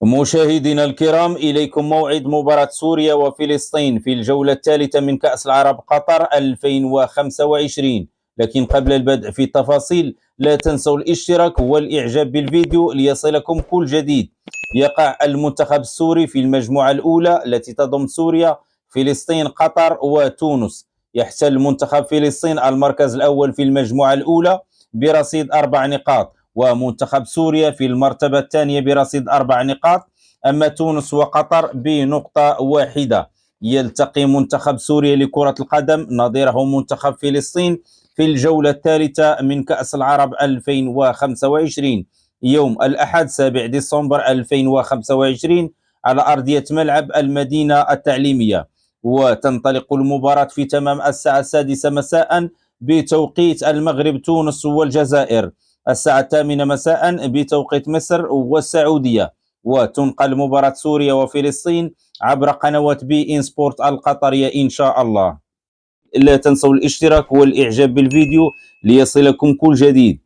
مشاهدينا الكرام، إليكم موعد مباراة سوريا وفلسطين في الجولة الثالثة من كأس العرب قطر 2025. لكن قبل البدء في التفاصيل لا تنسوا الاشتراك والإعجاب بالفيديو ليصلكم كل جديد. يقع المنتخب السوري في المجموعة الأولى التي تضم سوريا، فلسطين، قطر وتونس. يحتل منتخب فلسطين المركز الأول في المجموعة الأولى برصيد 4 نقاط، ومنتخب سوريا في المرتبة الثانية برصيد 4 نقاط، أما تونس وقطر بنقطة واحدة. يلتقي منتخب سوريا لكرة القدم نظيره منتخب فلسطين في الجولة الثالثة من كأس العرب 2025 يوم الأحد 7 ديسمبر 2025 على أرضية ملعب المدينة التعليمية. وتنطلق المباراة في تمام الساعة 6 مساء بتوقيت المغرب، تونس والجزائر الساعة 8 مساء بتوقيت مصر والسعودية. وتنقل مباراة سوريا وفلسطين عبر قنوات بي إن سبورت القطرية إن شاء الله. لا تنسوا الاشتراك والإعجاب بالفيديو ليصلكم كل جديد.